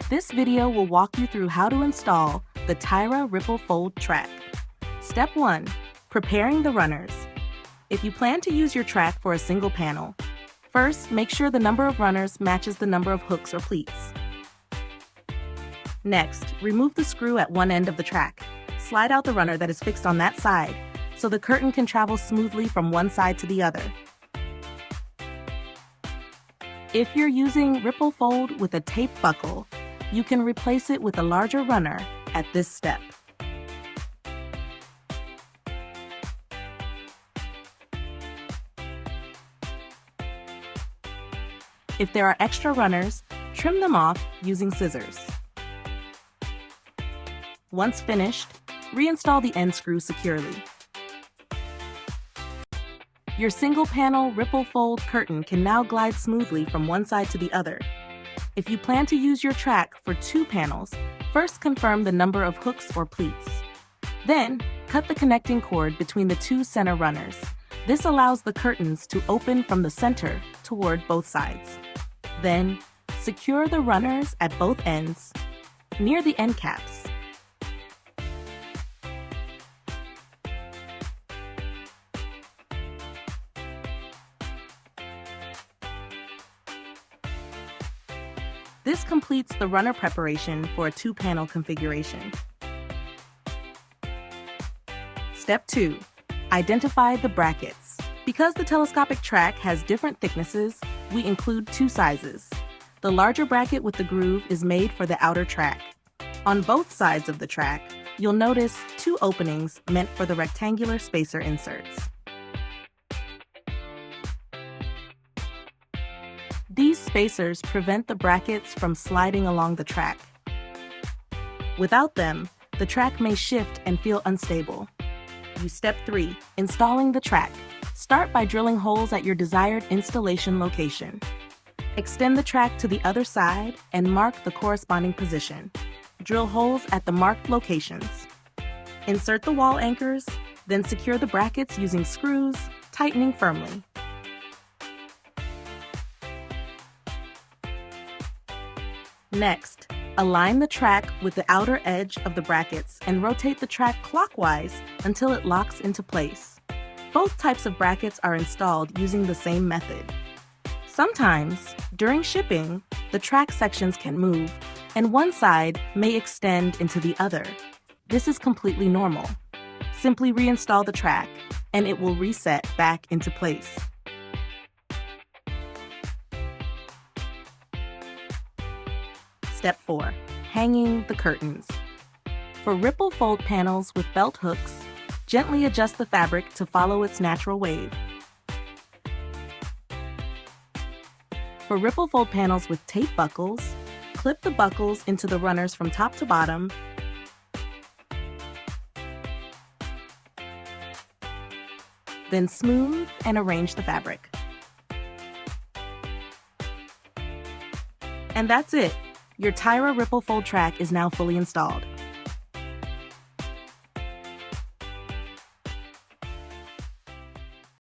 This video will walk you through how to install the Tyra Ripple Fold Track. Step 1. Preparing the runners. If you plan to use your track for a single panel, first make sure the number of runners matches the number of hooks or pleats. Next, remove the screw at one end of the track. Slide out the runner that is fixed on that side, so the curtain can travel smoothly from one side to the other. If you're using Ripple Fold with a tape buckle, you can replace it with a larger runner at this step. If there are extra runners, trim them off using scissors. Once finished, reinstall the end screw securely. Your single-panel Ripple Fold curtain can now glide smoothly from one side to the other. If you plan to use your track for 2 panels, first confirm the number of hooks or pleats. Then, cut the connecting cord between the 2 center runners. This allows the curtains to open from the center toward both sides. Then, secure the runners at both ends, near the end caps. This completes the runner preparation for a 2-panel configuration. Step 2. Identify the brackets. Because the telescopic track has different thicknesses, we include 2 sizes. The larger bracket with the groove is made for the outer track. On both sides of the track, you'll notice 2 openings meant for the rectangular spacer inserts. These spacers prevent the brackets from sliding along the track. Without them, the track may shift and feel unstable. Step 3. Installing the track. Start by drilling holes at your desired installation location. Extend the track to the other side and mark the corresponding position. Drill holes at the marked locations. Insert the wall anchors, then secure the brackets using screws, tightening firmly. Next, align the track with the outer edge of the brackets and rotate the track clockwise until it locks into place. Both types of brackets are installed using the same method. Sometimes, during shipping, the track sections can move, and one side may extend into the other. This is completely normal. Simply reinstall the track, and it will reset back into place. Step 4. Hanging the curtains. For Ripple Fold panels with belt hooks, gently adjust the fabric to follow its natural wave. For Ripple Fold panels with tape buckles, clip the buckles into the runners from top to bottom, then smooth and arrange the fabric. And that's it! Your Tyra Ripple Fold track is now fully installed.